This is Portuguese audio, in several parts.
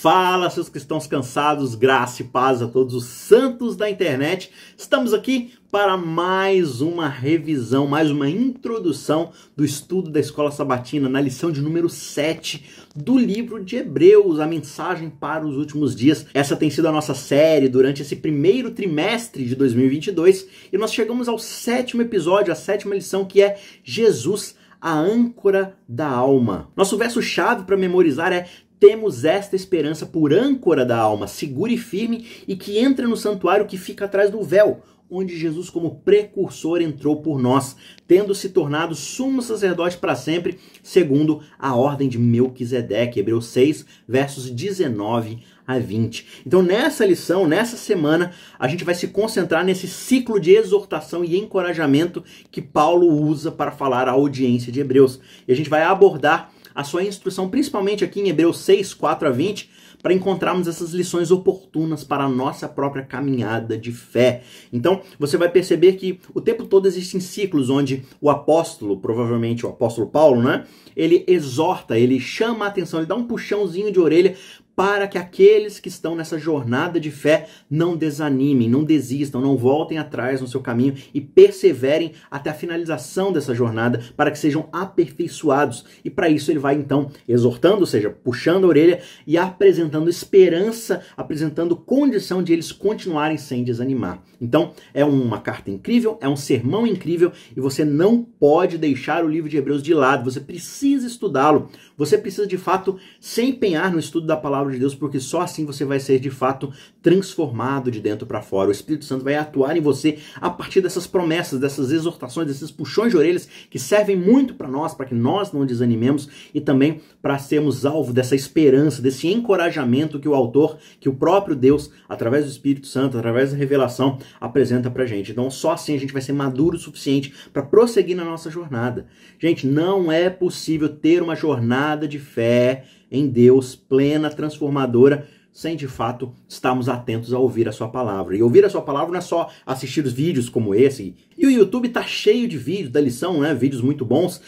Fala, seus cristãos cansados, graça e paz a todos os santos da internet. Estamos aqui para mais uma revisão, mais uma introdução do estudo da Escola Sabatina na lição de número 7 do livro de Hebreus, a mensagem para os últimos dias. Essa tem sido a nossa série durante esse primeiro trimestre de 2022 e nós chegamos ao 7º episódio, a 7ª lição, que é Jesus, a âncora da alma. Nosso verso-chave para memorizar é: temos esta esperança por âncora da alma, segura e firme, e que entra no santuário que fica atrás do véu, onde Jesus, como precursor, entrou por nós, tendo se tornado sumo sacerdote para sempre, segundo a ordem de Melquisedeque. Hebreus 6, versos 19 a 20. Então, nessa lição, nessa semana, a gente vai se concentrar nesse ciclo de exortação e encorajamento que Paulo usa para falar à audiência de Hebreus. E a gente vai abordar a sua instrução, principalmente aqui em Hebreus 6, 4 a 20, para encontrarmos essas lições oportunas para a nossa própria caminhada de fé. Então, você vai perceber que o tempo todo existem ciclos onde o apóstolo, provavelmente o apóstolo Paulo, né? Ele exorta, ele chama a atenção, ele dá um puxãozinho de orelha para que aqueles que estão nessa jornada de fé não desanimem, não desistam, não voltem atrás no seu caminho e perseverem até a finalização dessa jornada, para que sejam aperfeiçoados. E para isso ele vai então exortando, ou seja, puxando a orelha e apresentando esperança, apresentando condição de eles continuarem sem desanimar. Então é uma carta incrível, é um sermão incrível, e você não pode deixar o livro de Hebreus de lado. Você precisa estudá-lo, você precisa de fato se empenhar no estudo da palavra de Deus, porque só assim você vai ser de fato transformado de dentro para fora. O Espírito Santo vai atuar em você a partir dessas promessas, dessas exortações, desses puxões de orelhas que servem muito para nós, para que nós não desanimemos, e também para sermos alvo dessa esperança, desse encorajamento que o autor, que o próprio Deus, através do Espírito Santo, através da revelação, apresenta pra gente. Então só assim a gente vai ser maduro o suficiente para prosseguir na nossa jornada. Gente, não é possível ter uma jornada de fé em Deus plena, transformadora, sem de fato estarmos atentos a ouvir a sua palavra. E ouvir a sua palavra não é só assistir os vídeos como esse. E o YouTube tá cheio de vídeos da lição, né? Vídeos muito bons,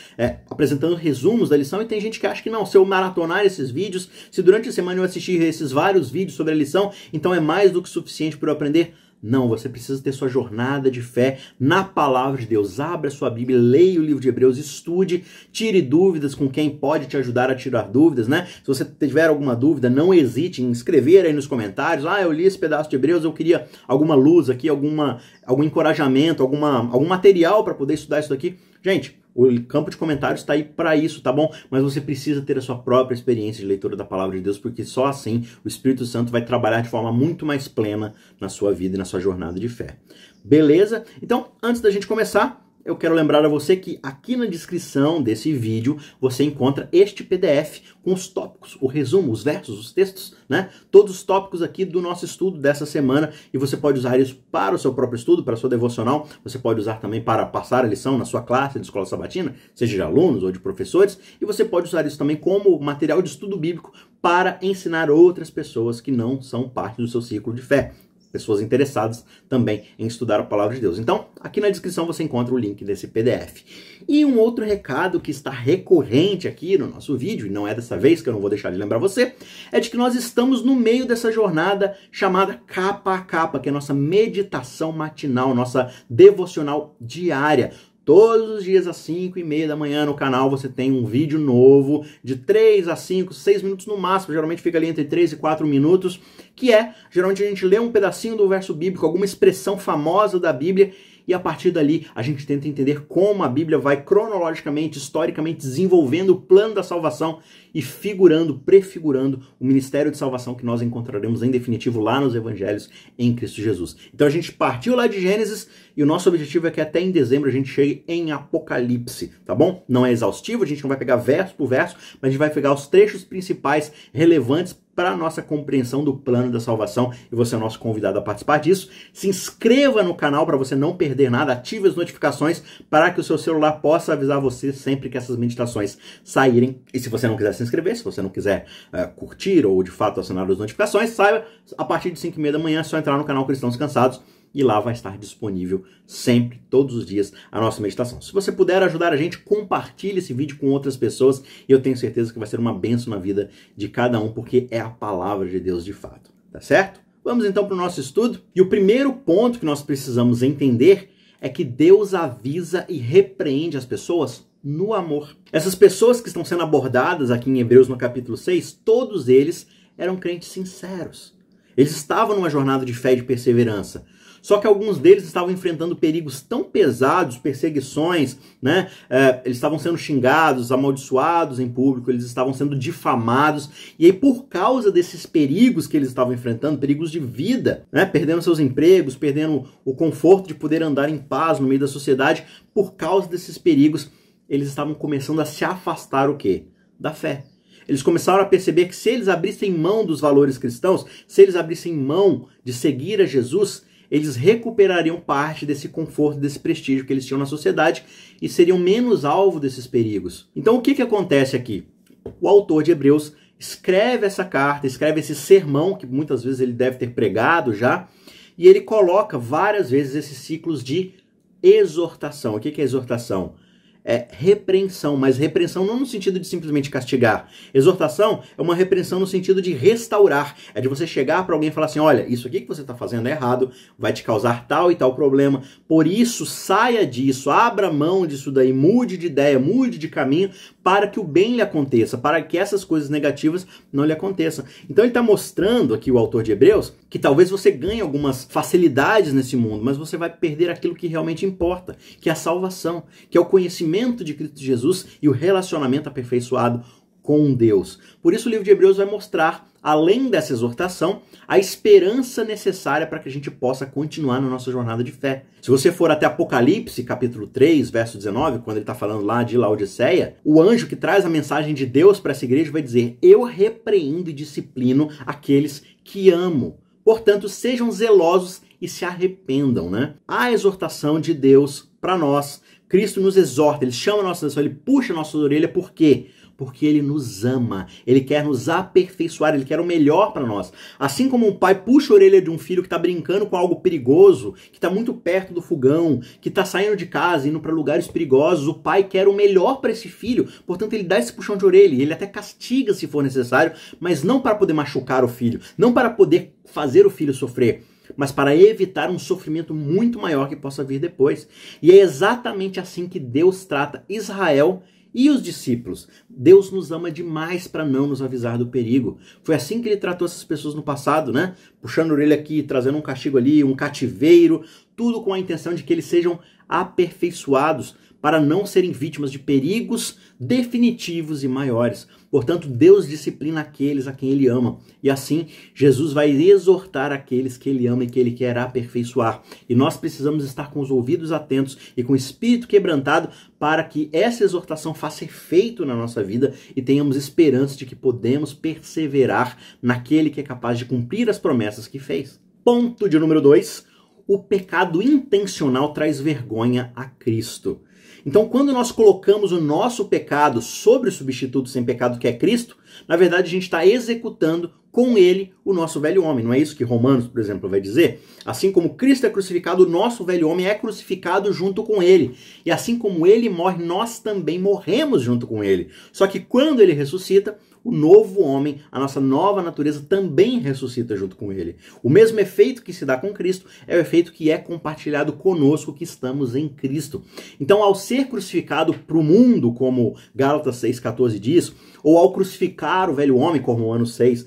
apresentando resumos da lição. E tem gente que acha que não, se eu maratonar esses vídeos, se durante a semana eu assistir esses vários vídeos sobre a lição, então é mais do que suficiente para eu aprender. Não, você precisa ter sua jornada de fé na palavra de Deus. Abra sua Bíblia, leia o livro de Hebreus, estude, tire dúvidas com quem pode te ajudar a tirar dúvidas, né? Se você tiver alguma dúvida, não hesite em escrever aí nos comentários. Ah, eu li esse pedaço de Hebreus, eu queria alguma luz aqui, algum encorajamento, algum material para poder estudar isso daqui. Gente, o campo de comentários está aí para isso, tá bom? Mas você precisa ter a sua própria experiência de leitura da palavra de Deus, porque só assim o Espírito Santo vai trabalhar de forma muito mais plena na sua vida e na sua jornada de fé. Beleza? Então, antes da gente começar, eu quero lembrar a você que aqui na descrição desse vídeo você encontra este PDF com os tópicos, o resumo, os versos, os textos, né? Todos os tópicos aqui do nosso estudo dessa semana, e você pode usar isso para o seu próprio estudo, para a sua devocional. Você pode usar também para passar a lição na sua classe de escola sabatina, seja de alunos ou de professores, e você pode usar isso também como material de estudo bíblico para ensinar outras pessoas que não são parte do seu ciclo de fé. Pessoas interessadas também em estudar a palavra de Deus. Então, aqui na descrição você encontra o link desse PDF. E um outro recado que está recorrente aqui no nosso vídeo, e não é dessa vez que eu não vou deixar de lembrar você, é de que nós estamos no meio dessa jornada chamada Capa a Capa, que é a nossa meditação matinal, nossa devocional diária. Todos os dias às 5h30 da manhã no canal você tem um vídeo novo de 3 a 5, 6 minutos no máximo, geralmente fica ali entre 3 e 4 minutos, que geralmente a gente lê um pedacinho do verso bíblico, alguma expressão famosa da Bíblia, e a partir dali a gente tenta entender como a Bíblia vai cronologicamente, historicamente desenvolvendo o plano da salvação e prefigurando o ministério de salvação que nós encontraremos em definitivo lá nos evangelhos em Cristo Jesus. Então a gente partiu lá de Gênesis e o nosso objetivo é que até em dezembro a gente chegue em Apocalipse, tá bom? Não é exaustivo, a gente não vai pegar verso por verso, mas a gente vai pegar os trechos principais relevantes para a nossa compreensão do plano da salvação, e você é o nosso convidado a participar disso. Se inscreva no canal para você não perder nada, ative as notificações para que o seu celular possa avisar você sempre que essas meditações saírem. E se você não quiser se inscrever, se você não quiser curtir ou de fato assinar as notificações, saiba, a partir de 5h30 da manhã é só entrar no canal Cristãos Cansados, e lá vai estar disponível sempre, todos os dias, a nossa meditação. Se você puder ajudar a gente, compartilhe esse vídeo com outras pessoas e eu tenho certeza que vai ser uma bênção na vida de cada um, porque é a palavra de Deus de fato, tá certo? Vamos então para o nosso estudo. E o primeiro ponto que nós precisamos entender é que Deus avisa e repreende as pessoas no amor. Essas pessoas que estão sendo abordadas aqui em Hebreus no capítulo 6, todos eles eram crentes sinceros. Eles estavam numa jornada de fé e de perseverança. Só que alguns deles estavam enfrentando perigos tão pesados, perseguições, né? Eles estavam sendo xingados, amaldiçoados em público, eles estavam sendo difamados. E aí, por causa desses perigos que eles estavam enfrentando, perigos de vida, né? Perdendo seus empregos, perdendo o conforto de poder andar em paz no meio da sociedade, por causa desses perigos, eles estavam começando a se afastar o quê? Da fé. Eles começaram a perceber que se eles abrissem mão dos valores cristãos, se eles abrissem mão de seguir a Jesus, eles recuperariam parte desse conforto, desse prestígio que eles tinham na sociedade e seriam menos alvo desses perigos. Então o que acontece aqui? O autor de Hebreus escreve essa carta, escreve esse sermão, que muitas vezes ele deve ter pregado já, e ele coloca várias vezes esses ciclos de exortação. O que é exortação? É repreensão, mas repreensão não no sentido de simplesmente castigar. Exortação é uma repreensão no sentido de restaurar. É de você chegar para alguém e falar assim, olha, isso aqui que você está fazendo é errado, vai te causar tal e tal problema, por isso saia disso, abra mão disso daí, mude de ideia, mude de caminho, para que o bem lhe aconteça, para que essas coisas negativas não lhe aconteçam. Então ele está mostrando aqui, o autor de Hebreus, que talvez você ganhe algumas facilidades nesse mundo, mas você vai perder aquilo que realmente importa, que é a salvação, que é o conhecimento de Cristo Jesus e o relacionamento aperfeiçoado com Deus. Por isso o livro de Hebreus vai mostrar, além dessa exortação, a esperança necessária para que a gente possa continuar na nossa jornada de fé. Se você for até Apocalipse, capítulo 3, verso 19, quando ele está falando lá de Laodiceia, o anjo que traz a mensagem de Deus para essa igreja vai dizer, eu repreendo e disciplino aqueles que amo. Portanto, sejam zelosos e se arrependam, né? A exortação de Deus para nós, Cristo nos exorta, ele chama a nossa atenção, ele puxa a nossa orelha, por quê? Porque ele nos ama, ele quer nos aperfeiçoar, ele quer o melhor para nós. Assim como um pai puxa a orelha de um filho que está brincando com algo perigoso, que está muito perto do fogão, que está saindo de casa, indo para lugares perigosos, o pai quer o melhor para esse filho, portanto ele dá esse puxão de orelha, ele até castiga se for necessário, mas não para poder machucar o filho, não para poder fazer o filho sofrer, mas para evitar um sofrimento muito maior que possa vir depois. E é exatamente assim que Deus trata Israel e os discípulos. Deus nos ama demais para não nos avisar do perigo. Foi assim que ele tratou essas pessoas no passado, né? Puxando a orelha aqui, trazendo um castigo ali, um cativeiro, tudo com a intenção de que eles sejam aperfeiçoados para não serem vítimas de perigos definitivos e maiores. Portanto, Deus disciplina aqueles a quem ele ama. E assim, Jesus vai exortar aqueles que ele ama e que ele quer aperfeiçoar. E nós precisamos estar com os ouvidos atentos e com o espírito quebrantado para que essa exortação faça efeito na nossa vida e tenhamos esperança de que podemos perseverar naquele que é capaz de cumprir as promessas que fez. Ponto de número 2. O pecado intencional traz vergonha a Cristo. Então, quando nós colocamos o nosso pecado sobre o substituto sem pecado que é Cristo, na verdade a gente está executando com ele o nosso velho homem. Não é isso que Romanos, por exemplo, vai dizer? Assim como Cristo é crucificado, o nosso velho homem é crucificado junto com ele. E assim como ele morre, nós também morremos junto com ele. Só que quando ele ressuscita, o novo homem, a nossa nova natureza também ressuscita junto com ele. O mesmo efeito que se dá com Cristo é o efeito que é compartilhado conosco que estamos em Cristo. Então, ao ser crucificado para o mundo, como Gálatas 6,14 diz, ou ao crucificar o velho homem, como Romanos 6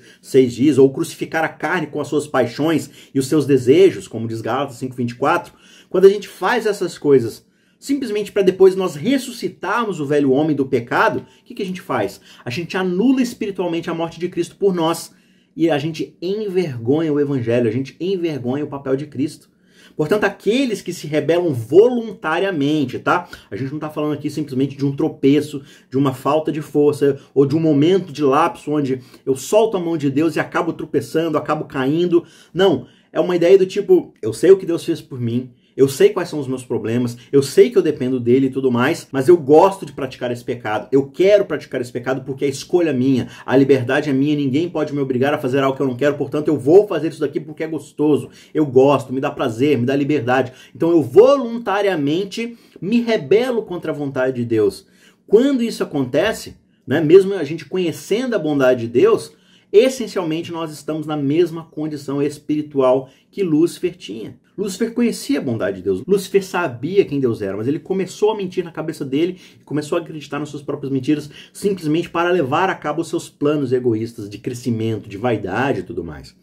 diz, ou crucificar a carne com as suas paixões e os seus desejos, como diz Gálatas 5,24, quando a gente faz essas coisas simplesmente para depois nós ressuscitarmos o velho homem do pecado, o que a gente faz? A gente anula espiritualmente a morte de Cristo por nós e a gente envergonha o evangelho, a gente envergonha o papel de Cristo. Portanto, aqueles que se rebelam voluntariamente, tá? A gente não está falando aqui simplesmente de um tropeço, de uma falta de força, ou de um momento de lapso onde eu solto a mão de Deus e acabo tropeçando, acabo caindo. Não, é uma ideia do tipo, eu sei o que Deus fez por mim, Eu sei quais são os meus problemas, eu sei que eu dependo dele e tudo mais, mas eu gosto de praticar esse pecado. Eu quero praticar esse pecado porque a escolha é minha, a liberdade é minha, ninguém pode me obrigar a fazer algo que eu não quero, portanto eu vou fazer isso daqui porque é gostoso, eu gosto, me dá prazer, me dá liberdade. Então eu voluntariamente me rebelo contra a vontade de Deus. Quando isso acontece, né, mesmo a gente conhecendo a bondade de Deus, essencialmente nós estamos na mesma condição espiritual que Lúcifer tinha. Lúcifer conhecia a bondade de Deus, Lúcifer sabia quem Deus era, mas ele começou a mentir na cabeça dele e começou a acreditar nas suas próprias mentiras simplesmente para levar a cabo os seus planos egoístas de crescimento, de vaidade e tudo mais.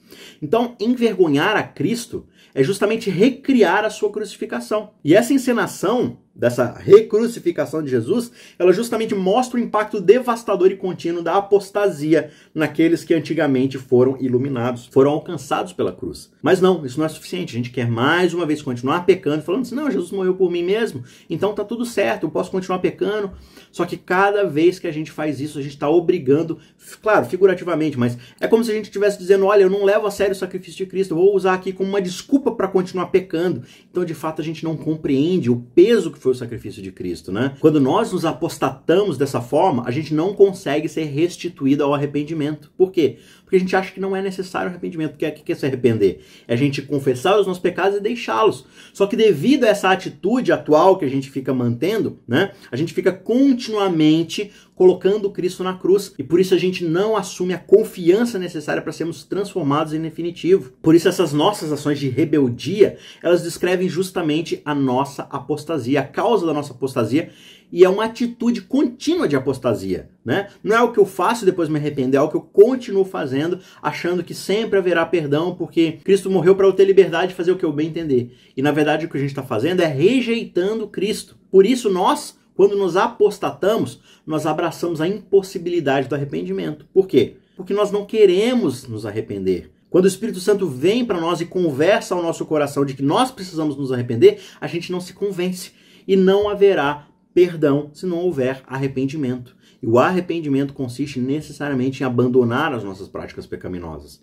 Então, envergonhar a Cristo é justamente recriar a sua crucificação. E essa encenação dessa recrucificação de Jesus, ela justamente mostra o impacto devastador e contínuo da apostasia naqueles que antigamente foram iluminados, foram alcançados pela cruz. Mas não, isso não é suficiente. A gente quer mais uma vez continuar pecando, falando assim, não, Jesus morreu por mim mesmo, então tá tudo certo, eu posso continuar pecando. Só que cada vez que a gente faz isso, a gente está obrigando, claro, figurativamente, mas é como se a gente estivesse dizendo, olha, eu não levo a sério o sacrifício de Cristo, eu vou usar aqui como uma desculpa para continuar pecando. Então, de fato, a gente não compreende o peso que foi o sacrifício de Cristo, né? Quando nós nos apostatamos dessa forma, a gente não consegue ser restituído ao arrependimento. Por quê? Porque a gente acha que não é necessário arrependimento. O que é se arrepender? É a gente confessar os nossos pecados e deixá-los. Só que devido a essa atitude atual que a gente fica mantendo, né? A gente fica continuamente colocando Cristo na cruz. E por isso a gente não assume a confiança necessária para sermos transformados em definitivo. Por isso essas nossas ações de rebeldia, elas descrevem justamente a nossa apostasia, a causa da nossa apostasia, e é uma atitude contínua de apostasia, né? Não é o que eu faço e depois me arrependo, é o que eu continuo fazendo, achando que sempre haverá perdão, porque Cristo morreu para eu ter liberdade de fazer o que eu bem entender. E na verdade o que a gente está fazendo é rejeitando Cristo. Por isso nós, quando nos apostatamos, nós abraçamos a impossibilidade do arrependimento. Por quê? Porque nós não queremos nos arrepender. Quando o Espírito Santo vem para nós e conversa ao nosso coração de que nós precisamos nos arrepender, a gente não se convence. E não haverá perdão se não houver arrependimento. E o arrependimento consiste necessariamente em abandonar as nossas práticas pecaminosas.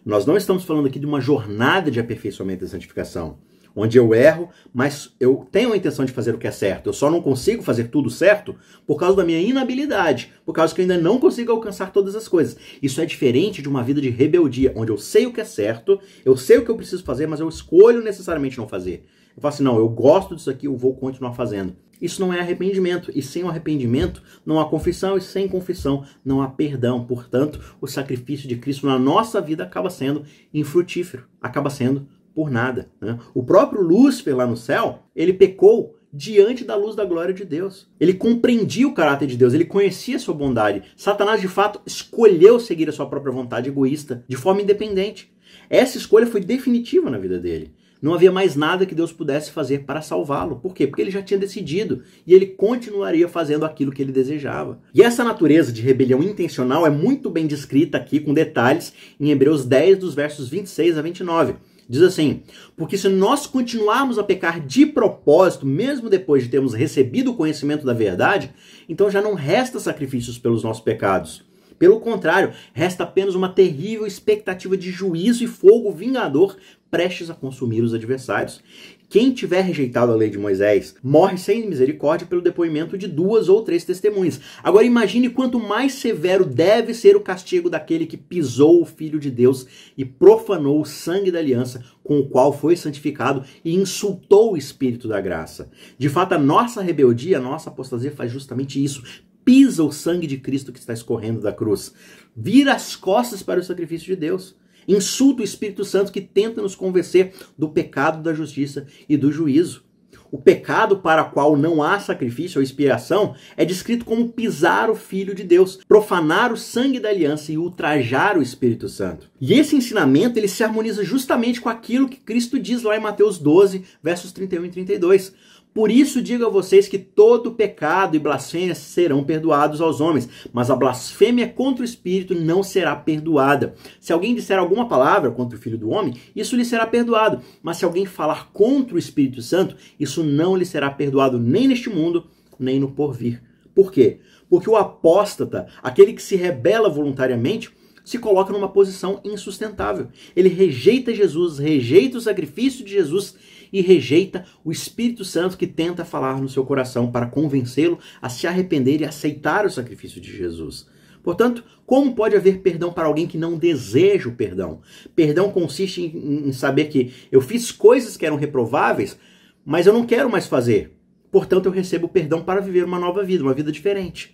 Nós não estamos falando aqui de uma jornada de aperfeiçoamento e santificação, onde eu erro, mas eu tenho a intenção de fazer o que é certo. Eu só não consigo fazer tudo certo por causa da minha inabilidade, por causa que eu ainda não consigo alcançar todas as coisas. Isso é diferente de uma vida de rebeldia, onde eu sei o que é certo, eu sei o que eu preciso fazer, mas eu escolho necessariamente não fazer. Eu falo assim, não, eu gosto disso aqui, eu vou continuar fazendo. Isso não é arrependimento, e sem o arrependimento não há confissão, e sem confissão não há perdão. Portanto, o sacrifício de Cristo na nossa vida acaba sendo infrutífero, acaba sendo por nada, né? O próprio Lúcifer lá no céu, ele pecou diante da luz da glória de Deus. Ele compreendia o caráter de Deus, ele conhecia a sua bondade. Satanás, de fato, escolheu seguir a sua própria vontade egoísta, de forma independente. Essa escolha foi definitiva na vida dele. Não havia mais nada que Deus pudesse fazer para salvá-lo. Por quê? Porque ele já tinha decidido e ele continuaria fazendo aquilo que ele desejava. E essa natureza de rebelião intencional é muito bem descrita aqui com detalhes em Hebreus 10, dos versos 26 a 29. Diz assim, porque se nós continuarmos a pecar de propósito, mesmo depois de termos recebido o conhecimento da verdade, então já não resta sacrifícios pelos nossos pecados. Pelo contrário, resta apenas uma terrível expectativa de juízo e fogo vingador prestes a consumir os adversários. Quem tiver rejeitado a lei de Moisés morre sem misericórdia pelo depoimento de 2 ou 3 testemunhas. Agora imagine quanto mais severo deve ser o castigo daquele que pisou o Filho de Deus e profanou o sangue da aliança com o qual foi santificado e insultou o Espírito da graça. De fato, a nossa rebeldia, a nossa apostasia faz justamente isso. Pisa o sangue de Cristo que está escorrendo da cruz. Vira as costas para o sacrifício de Deus. Insulta o Espírito Santo que tenta nos convencer do pecado, da justiça e do juízo. O pecado para o qual não há sacrifício ou expiação é descrito como pisar o Filho de Deus, profanar o sangue da aliança e ultrajar o Espírito Santo. E esse ensinamento ele se harmoniza justamente com aquilo que Cristo diz lá em Mateus 12, versos 31 e 32. Por isso digo a vocês que todo pecado e blasfêmia serão perdoados aos homens, mas a blasfêmia contra o Espírito não será perdoada. Se alguém disser alguma palavra contra o Filho do Homem, isso lhe será perdoado. Mas se alguém falar contra o Espírito Santo, isso não lhe será perdoado nem neste mundo, nem no porvir. Por quê? Porque o apóstata, aquele que se rebela voluntariamente, se coloca numa posição insustentável. Ele rejeita Jesus, rejeita o sacrifício de Jesus e rejeita o Espírito Santo que tenta falar no seu coração para convencê-lo a se arrepender e aceitar o sacrifício de Jesus. Portanto, como pode haver perdão para alguém que não deseja o perdão? Perdão consiste em saber que eu fiz coisas que eram reprováveis, mas eu não quero mais fazer. Portanto, eu recebo perdão para viver uma nova vida, uma vida diferente.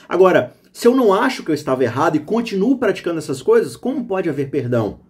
Agora, se eu não acho que eu estava errado e continuo praticando essas coisas, como pode haver perdão?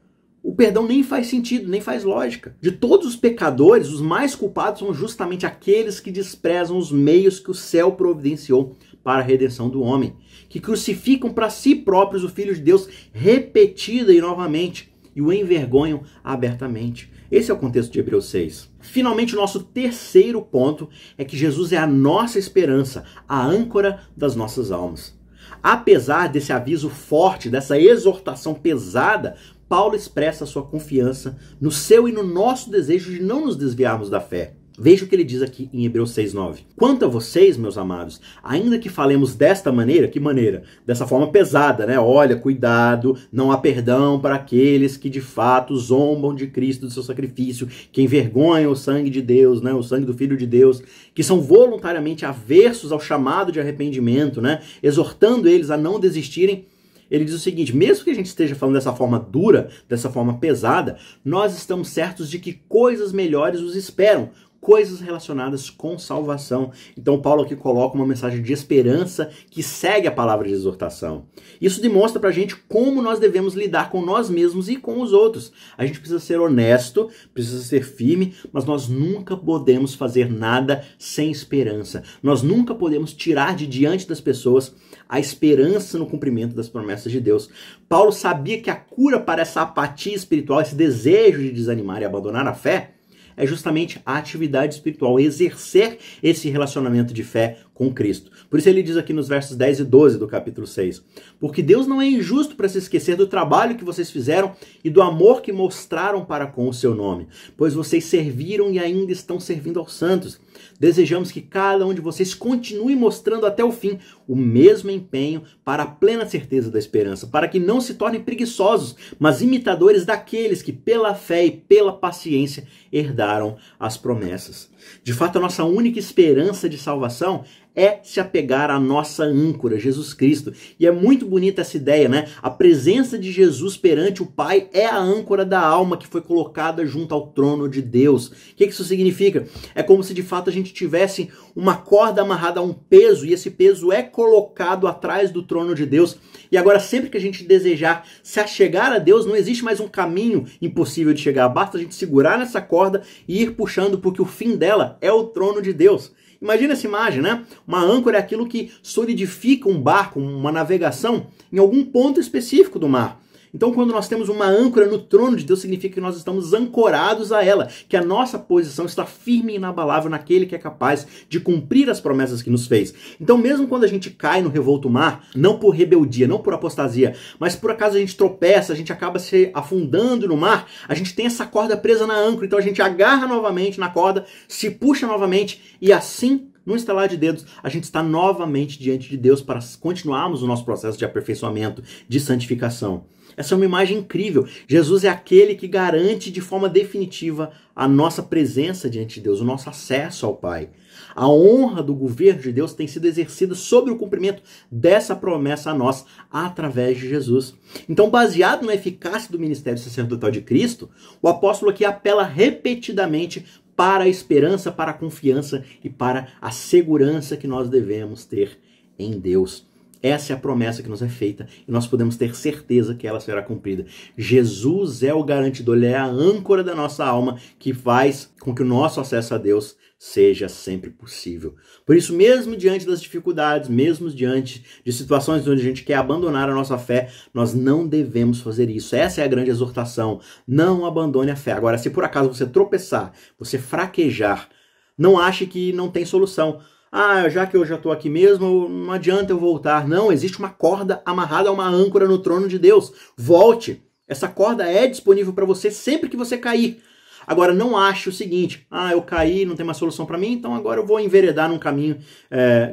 O perdão nem faz sentido, nem faz lógica. De todos os pecadores, os mais culpados são justamente aqueles que desprezam os meios que o céu providenciou para a redenção do homem, que crucificam para si próprios o Filho de Deus repetida e novamente e o envergonham abertamente. Esse é o contexto de Hebreus 6. Finalmente, o nosso terceiro ponto é que Jesus é a nossa esperança, a âncora das nossas almas. Apesar desse aviso forte, dessa exortação pesada, Paulo expressa a sua confiança no seu e no nosso desejo de não nos desviarmos da fé. Veja o que ele diz aqui em Hebreus 6:9. Quanto a vocês, meus amados, ainda que falemos desta maneira, que maneira? Dessa forma pesada, né? Olha, cuidado, não há perdão para aqueles que de fato zombam de Cristo, do seu sacrifício, que envergonham o sangue de Deus, né? O sangue do Filho de Deus, que são voluntariamente aversos ao chamado de arrependimento, né? Exortando eles a não desistirem. Ele diz o seguinte: mesmo que a gente esteja falando dessa forma dura, dessa forma pesada, nós estamos certos de que coisas melhores os esperam, coisas relacionadas com salvação. Então Paulo aqui coloca uma mensagem de esperança que segue a palavra de exortação. Isso demonstra pra gente como nós devemos lidar com nós mesmos e com os outros. A gente precisa ser honesto, precisa ser firme, mas nós nunca podemos fazer nada sem esperança. Nós nunca podemos tirar de diante das pessoas a esperança no cumprimento das promessas de Deus. Paulo sabia que a cura para essa apatia espiritual, esse desejo de desanimar e abandonar a fé, é justamente a atividade espiritual, exercer esse relacionamento de fé com Cristo. Por isso ele diz aqui nos versos 10 e 12 do capítulo 6. Porque Deus não é injusto para se esquecer do trabalho que vocês fizeram e do amor que mostraram para com o seu nome, pois vocês serviram e ainda estão servindo aos santos. Desejamos que cada um de vocês continue mostrando até o fim o mesmo empenho para a plena certeza da esperança, para que não se tornem preguiçosos, mas imitadores daqueles que pela fé e pela paciência herdaram as promessas. De fato, a nossa única esperança de salvação é se apegar à nossa âncora, Jesus Cristo. E é muito bonita essa ideia, né? A presença de Jesus perante o Pai é a âncora da alma que foi colocada junto ao trono de Deus. O que isso significa? É como se de fato a gente tivesse uma corda amarrada a um peso e esse peso é colocado atrás do trono de Deus. E agora sempre que a gente desejar se achegar a Deus, não existe mais um caminho impossível de chegar. Basta a gente segurar nessa corda e ir puxando, porque o fim dela é o trono de Deus. Imagina essa imagem, né? Uma âncora é aquilo que solidifica um barco, uma navegação, em algum ponto específico do mar. Então, quando nós temos uma âncora no trono de Deus, significa que nós estamos ancorados a ela, que a nossa posição está firme e inabalável naquele que é capaz de cumprir as promessas que nos fez. Então, mesmo quando a gente cai no revolto mar, não por rebeldia, não por apostasia, mas por acaso a gente tropeça, a gente acaba se afundando no mar, a gente tem essa corda presa na âncora, então a gente agarra novamente na corda, se puxa novamente e assim, num estalar de dedos, a gente está novamente diante de Deus para continuarmos o nosso processo de aperfeiçoamento, de santificação. Essa é uma imagem incrível. Jesus é aquele que garante de forma definitiva a nossa presença diante de Deus, o nosso acesso ao Pai. A honra do governo de Deus tem sido exercida sobre o cumprimento dessa promessa a nós através de Jesus. Então, baseado na eficácia do ministério sacerdotal de Cristo, o apóstolo aqui apela repetidamente para a esperança, para a confiança e para a segurança que nós devemos ter em Deus. Essa é a promessa que nos é feita e nós podemos ter certeza que ela será cumprida. Jesus é o garantidor, ele é a âncora da nossa alma que faz com que o nosso acesso a Deus seja sempre possível. Por isso, mesmo diante das dificuldades, mesmo diante de situações onde a gente quer abandonar a nossa fé, nós não devemos fazer isso. Essa é a grande exortação. Não abandone a fé. Agora, se por acaso você tropeçar, você fraquejar, não ache que não tem solução. Ah, já que eu já estou aqui mesmo, não adianta eu voltar. Não, existe uma corda amarrada a uma âncora no trono de Deus. Volte. Essa corda é disponível para você sempre que você cair. Agora, não ache o seguinte: eu caí, não tem mais solução para mim, então agora eu vou enveredar num caminho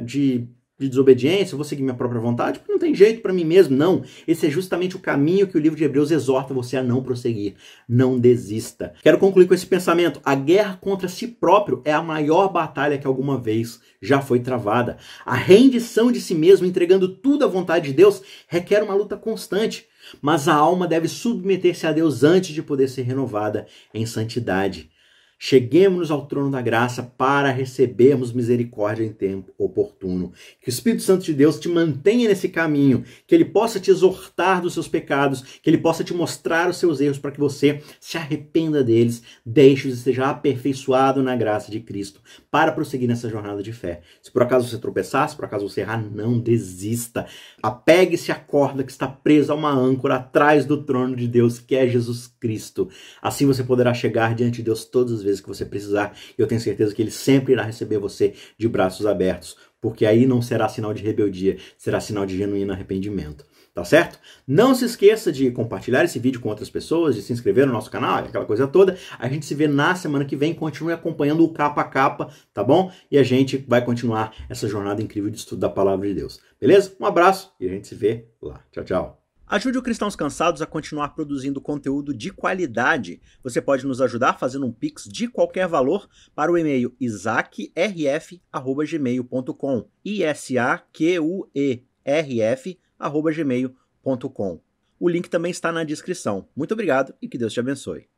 de de desobediência, eu vou seguir minha própria vontade, porque não tem jeito para mim mesmo. Não, esse é justamente o caminho que o livro de Hebreus exorta você a não prosseguir. Não desista. Quero concluir com esse pensamento. A guerra contra si próprio é a maior batalha que alguma vez já foi travada. A rendição de si mesmo, entregando tudo à vontade de Deus, requer uma luta constante. Mas a alma deve submeter-se a Deus antes de poder ser renovada em santidade. Cheguemos ao trono da graça para recebermos misericórdia em tempo oportuno. Que o Espírito Santo de Deus te mantenha nesse caminho, que ele possa te exortar dos seus pecados, que ele possa te mostrar os seus erros para que você se arrependa deles, deixe-os e esteja aperfeiçoado na graça de Cristo para prosseguir nessa jornada de fé. Se por acaso você tropeçar, se por acaso você errar, não desista. Apegue-se à corda que está presa a uma âncora atrás do trono de Deus, que é Jesus Cristo. Assim você poderá chegar diante de Deus todas as vezes que você precisar, e eu tenho certeza que ele sempre irá receber você de braços abertos, porque aí não será sinal de rebeldia, será sinal de genuíno arrependimento, tá certo? Não se esqueça de compartilhar esse vídeo com outras pessoas, de se inscrever no nosso canal, aquela coisa toda. A gente se vê na semana que vem, continue acompanhando o capa a capa, tá bom? E a gente vai continuar essa jornada incrível de estudo da Palavra de Deus, beleza? Um abraço e a gente se vê lá. Tchau, tchau. Ajude o Cristãos Cansados a continuar produzindo conteúdo de qualidade. Você pode nos ajudar fazendo um Pix de qualquer valor para o e-mail isaquerf@gmail.com, isaquerf@gmail.com. O link também está na descrição. Muito obrigado e que Deus te abençoe.